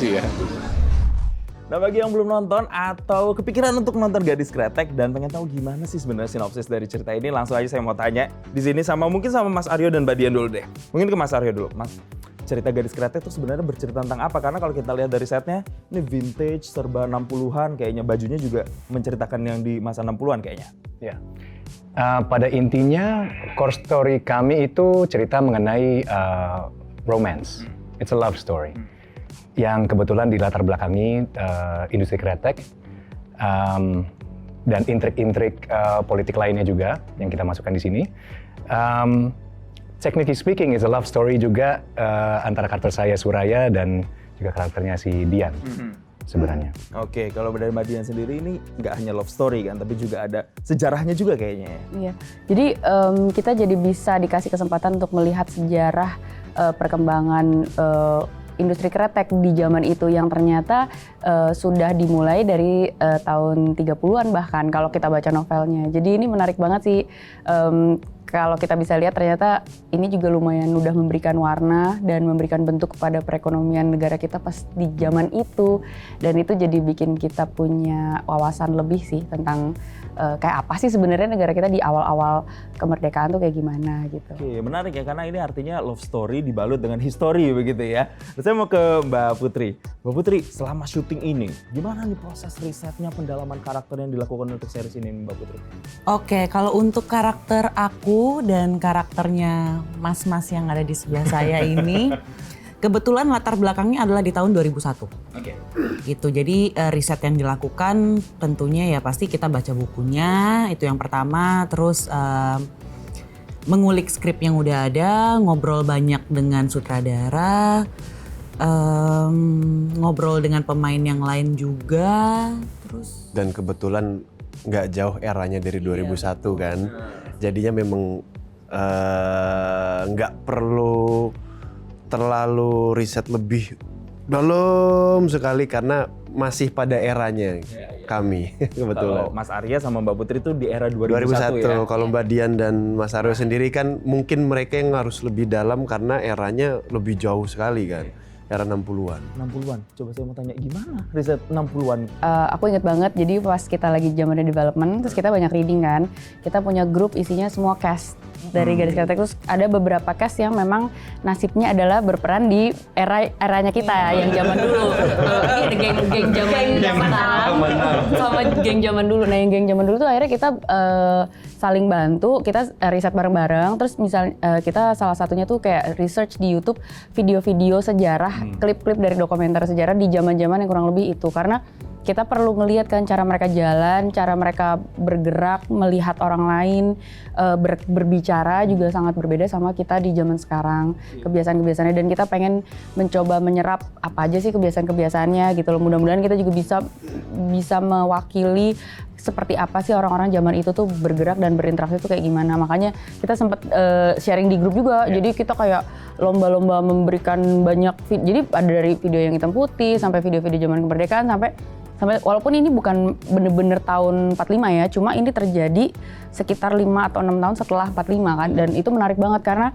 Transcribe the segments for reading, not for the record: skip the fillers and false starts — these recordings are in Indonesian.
Ya. Nah, bagi yang belum nonton atau kepikiran untuk nonton Gadis Kretek dan pengen tahu gimana sih sebenarnya sinopsis dari cerita ini, langsung aja saya mau tanya di sini mungkin sama Mas Aryo dan Mbak Dian dulu deh. Mungkin ke Mas Aryo dulu. Mas, cerita Gadis Kretek itu sebenarnya bercerita tentang apa? Karena kalau kita lihat dari setnya, ini vintage, serba 60-an kayaknya, bajunya juga menceritakan yang di masa 60-an kayaknya. Ya. Pada intinya core story kami itu cerita mengenai romance. It's a love story. Yang kebetulan dilatar belakangi industri kretek dan intrik-intrik politik lainnya juga yang kita masukkan di sini. Technically speaking, is a love story juga antara karakter saya Suraya dan juga karakternya si Dian sebenarnya. Oke, kalau dari Mbak Dian sendiri ini nggak hanya love story kan, tapi juga ada sejarahnya juga kayaknya. Iya, jadi kita jadi bisa dikasih kesempatan untuk melihat sejarah perkembangan industri kretek di zaman itu yang ternyata sudah dimulai dari tahun 30-an bahkan kalau kita baca novelnya. Jadi ini menarik banget sih. Kalau kita bisa lihat ternyata ini juga lumayan udah memberikan warna dan memberikan bentuk kepada perekonomian negara kita pas di zaman itu. Dan itu jadi bikin kita punya wawasan lebih sih tentang kayak apa sih sebenarnya negara kita di awal-awal kemerdekaan tuh kayak gimana gitu. Oke, menarik ya karena ini artinya love story dibalut dengan history begitu ya. Terus saya mau ke Mbak Putri. Mbak Putri, selama syuting ini gimana nih proses risetnya, pendalaman karakter yang dilakukan untuk series ini Mbak Putri? Oke, kalau untuk karakter aku dan karakternya mas-mas yang ada di sebelah saya ini, kebetulan latar belakangnya adalah di tahun 2001. Oke. Gitu, jadi riset yang dilakukan tentunya ya pasti kita baca bukunya, itu yang pertama. Terus mengulik skrip yang udah ada, ngobrol banyak dengan sutradara, ngobrol dengan pemain yang lain juga. Terus dan kebetulan nggak jauh eranya dari 2001 kan, jadinya memang nggak perlu terlalu riset lebih dalam sekali karena masih pada eranya kami kebetulan. Kalau Mas Arya sama Mbak Putri itu di era 2001 ya? Kalau Mbak Dian dan Mas Aryo sendiri kan mungkin mereka yang harus lebih dalam karena eranya lebih jauh sekali kan. Era 60-an. 60-an, coba saya mau tanya gimana riset 60-an? Aku inget banget, jadi pas kita lagi zamannya development, terus kita banyak reading kan, kita punya grup isinya semua cast dari Gadis Kretek. Terus ada beberapa cast yang memang nasibnya adalah berperan di eranya kita yang zaman dulu. Ini ada geng zaman sekarang sama geng zaman dulu. Nah yang geng zaman dulu tuh akhirnya kita saling bantu, kita riset bareng-bareng. Terus misal kita salah satunya tuh kayak research di YouTube video-video sejarah, klip-klip dari dokumenter sejarah di zaman-zaman yang kurang lebih itu. Karena kita perlu ngelihat kan cara mereka jalan, cara mereka bergerak, melihat orang lain, berbicara juga sangat berbeda sama kita di zaman sekarang, kebiasaan-kebiasaannya. Dan kita pengen mencoba menyerap apa aja sih kebiasaan-kebiasaannya gitu loh. Mudah-mudahan kita juga bisa mewakili seperti apa sih orang-orang zaman itu tuh bergerak dan berinteraksi tuh kayak gimana. Makanya kita sempat sharing di grup juga. Jadi kita kayak lomba-lomba memberikan banyak jadi ada dari video yang hitam putih sampai video-video zaman kemerdekaan sampai walaupun ini bukan bener-bener tahun 45 ya, cuma ini terjadi sekitar 5 atau 6 tahun setelah 45 kan. Dan itu menarik banget karena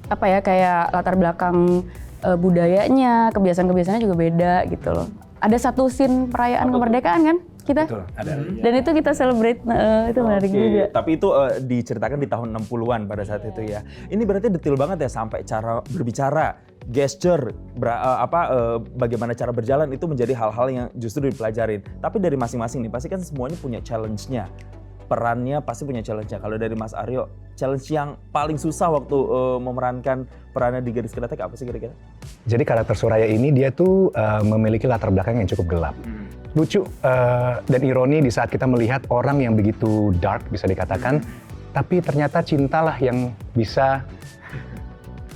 apa ya, kayak latar belakang budayanya, kebiasaan-kebiasaannya juga beda gitu loh. Ada satu scene perayaan kemerdekaan kan kita? Betul, ada. Dan itu kita celebrate, itu menarik juga. Tapi itu diceritakan di tahun 60-an pada saat itu ya. Ini berarti detail banget ya sampai cara berbicara, gesture, bagaimana cara berjalan itu menjadi hal-hal yang justru dipelajarin. Tapi dari masing-masing nih pasti kan semuanya punya challenge-nya. Perannya pasti punya challenge-nya. Kalau dari Mas Aryo, challenge yang paling susah waktu memerankan perannya di Gadis Kretek apa sih kira-kira? Jadi karakter Suraya ini dia tuh memiliki latar belakang yang cukup gelap. Lucu dan ironi di saat kita melihat orang yang begitu dark bisa dikatakan, tapi ternyata cintalah yang bisa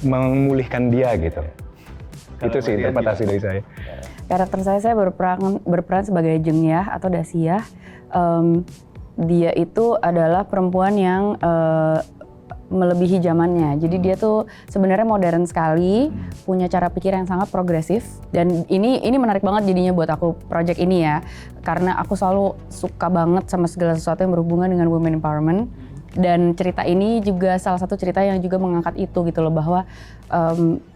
memulihkan dia gitu. Itu sih interpretasi dari saya. Karakter saya berperan sebagai Jengyah atau Dasyah. Dia itu adalah perempuan yang melebihi zamannya. Jadi dia tuh sebenarnya modern sekali, punya cara pikir yang sangat progresif. Dan ini menarik banget jadinya buat aku project ini ya. Karena aku selalu suka banget sama segala sesuatu yang berhubungan dengan women empowerment. Dan cerita ini juga salah satu cerita yang juga mengangkat itu gitu loh, bahwa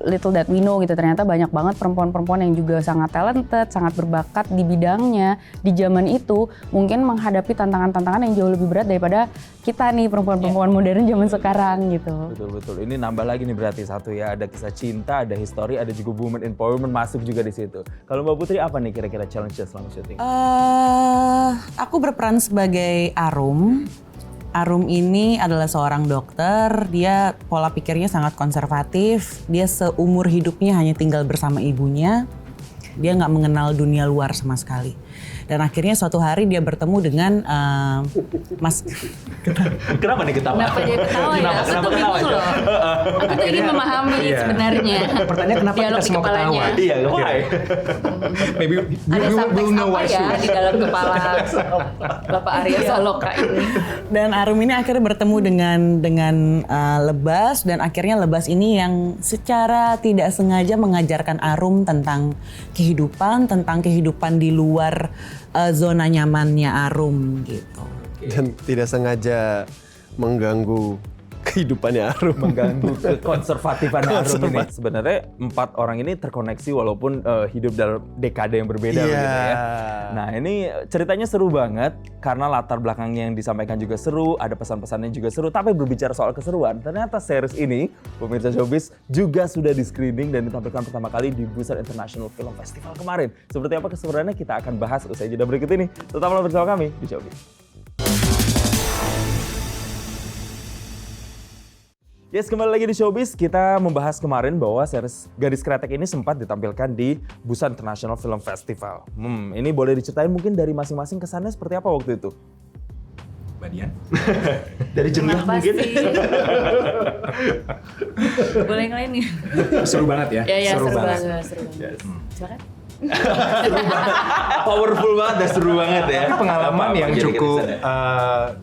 little that we know gitu, ternyata banyak banget perempuan-perempuan yang juga sangat talented, sangat berbakat di bidangnya di zaman itu, mungkin menghadapi tantangan-tantangan yang jauh lebih berat daripada kita nih perempuan-perempuan modern zaman sekarang gitu. Betul. Ini nambah lagi nih berarti satu ya, ada kisah cinta, ada history, ada juga women empowerment masuk juga di situ. Kalau Mbak Putri apa nih kira-kira challenge selama syuting? Aku berperan sebagai Arum. Arum ini adalah seorang dokter, dia pola pikirnya sangat konservatif, dia seumur hidupnya hanya tinggal bersama ibunya, dia nggak mengenal dunia luar sama sekali. Dan akhirnya suatu hari dia bertemu dengan Mas... Kenapa nih ketawa? Kenapa dia ketawa ya? Aku tuh bingung loh. Aku tuh ingin memahami sebenarnya. Pertanyaan kenapa dialog kita di semua kepalanya. ketawa? Iya, why? Maybe Ada subtext know apa why ya soon. di dalam kepala Bapak Arya Saloka ini? Dan Arum ini akhirnya bertemu dengan Lebas, dan akhirnya Lebas ini yang secara tidak sengaja mengajarkan Arum tentang kehidupan di luar zona nyamannya Arum gitu. Dan tidak sengaja mengganggu kehidupannya Arum. Mengganggu kekonservatifan Arum ini. Sebenarnya 4 orang ini terkoneksi walaupun hidup dalam dekade yang berbeda Iya. gitu ya. Nah ini ceritanya seru banget karena latar belakangnya yang disampaikan juga seru, ada pesan-pesannya juga seru. Tapi berbicara soal keseruan, ternyata series ini, pemirsa Showbiz, juga sudah di screening dan ditampilkan pertama kali di Busan International Film Festival kemarin. Seperti apa keseruannya kita akan bahas usai jeda berikut ini. Tetaplah bersama kami di Showbiz. Yes, kembali lagi di Showbiz. Kita membahas kemarin bahwa series Gadis Kretek ini sempat ditampilkan di Busan International Film Festival. Ini boleh diceritain mungkin dari masing-masing kesannya seperti apa waktu itu? Mbak Dian? Dari jenggot mungkin? Boleh yang lain nih? Seru banget ya? Ya, seru banget. banget. Silakan. Powerful banget dan seru banget ya. Tapi pengalaman Apa yang jadi cukup kesannya?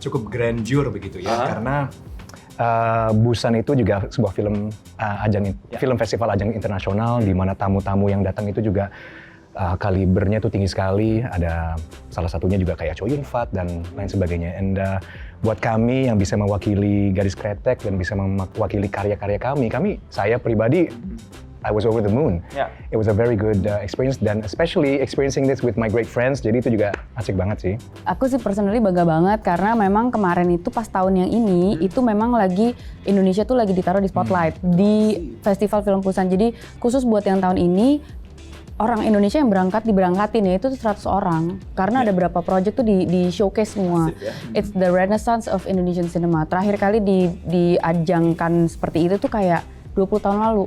cukup grandeur begitu ya, karena Busan itu juga sebuah film film festival ajang internasional di mana tamu-tamu yang datang itu juga kalibernya tuh tinggi sekali. Ada salah satunya juga kayak Chow Yun Fat dan lain sebagainya. And buat kami yang bisa mewakili Gadis Kretek dan bisa mewakili karya-karya saya pribadi, I was over the moon. Yeah. It was a very good experience, dan especially experiencing this with my great friends. Jadi itu juga asik banget sih. Aku sih personally bangga banget karena memang kemarin itu pas tahun yang ini itu memang lagi Indonesia tuh lagi ditaruh di spotlight di Festival Film Busan. Jadi khusus buat yang tahun ini orang Indonesia yang diberangkatin ya itu tuh 100 orang karena ada berapa project tuh di showcase semua. It's the Renaissance of Indonesian Cinema. Terakhir kali diajangkan seperti itu tuh kayak 20 tahun lalu.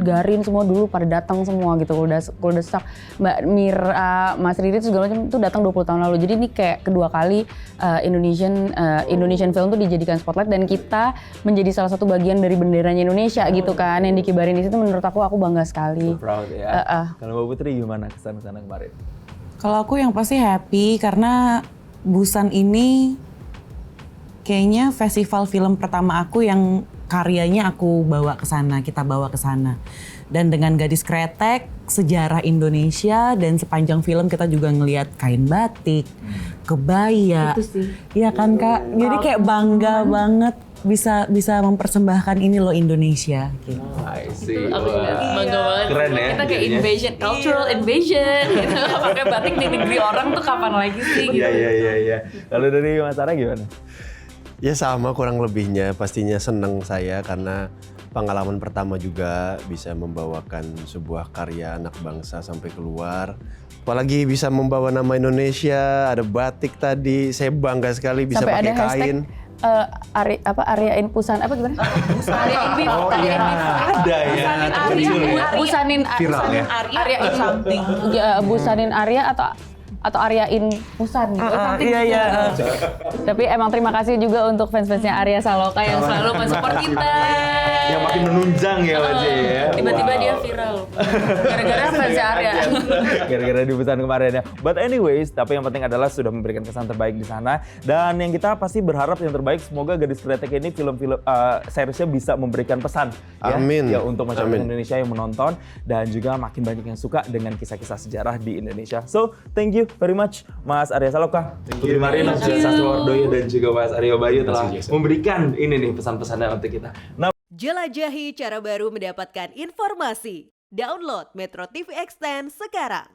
Garin semua dulu pada datang semua gitu. Kalau udah stuck Mbak Mira, Mas Riri itu segala macam itu datang 20 tahun lalu. Jadi ini kayak kedua kali Indonesian film tuh dijadikan spotlight dan kita menjadi salah satu bagian dari benderanya Indonesia gitu kan yang dikibarin di situ. Menurut aku bangga sekali. Proud ya. Kalau Mbak Putri gimana kesan-kesan kemarin? Kalau aku yang pasti happy karena Busan ini kayaknya festival film pertama aku yang karyanya kita bawa ke sana. Dan dengan Gadis Kretek, sejarah Indonesia dan sepanjang film kita juga ngelihat kain batik, kebaya. Itu sih. Iya kan Kak? Jadi kayak bangga banget bisa mempersembahkan ini loh Indonesia gitu. I see. Aku juga bangga banget. Keren ya. Kita kayak invasion, cultural invasion gitu. Pakai batik di negeri orang tuh kapan lagi sih gitu. Iya. Lalu dari Mas Ara gimana? Ya sama kurang lebihnya, pastinya seneng saya karena pengalaman pertama juga bisa membawakan sebuah karya anak bangsa sampai keluar. Apalagi bisa membawa nama Indonesia, ada batik tadi, saya bangga sekali bisa Sampai pakai ada hashtag kain. Aryain Busan apa gimana? Aryain Beef. Ada ya. Busanin Viral ya? Aryain something. Ya, Busanin Arya atau Aryain Busan gitu. Iya. Tapi emang terima kasih juga untuk fans-fansnya Arya Saloka yang selalu mensupport kita. Yang makin menunjang ya Mas ya. Tiba-tiba dia viral. Gara-gara fansnya Arya. Gara-gara di Busan kemarin ya. But anyways, tapi yang penting adalah sudah memberikan kesan terbaik di sana. Dan yang kita pasti berharap yang terbaik, semoga Gadis Kretek ini film-film seriesnya bisa memberikan pesan. Amin. Ya untuk masyarakat Amin. Indonesia yang menonton. Dan juga makin banyak yang suka dengan kisah-kisah sejarah di Indonesia. So, thank you very much Mas Arya Saloka, Putri Marina, Sastrowardoyo dan juga Mas Aryo Bayu telah memberikan ini nih pesan-pesannya untuk kita. Nah, Jelajahi cara baru mendapatkan informasi. Download Metro TV Extend sekarang.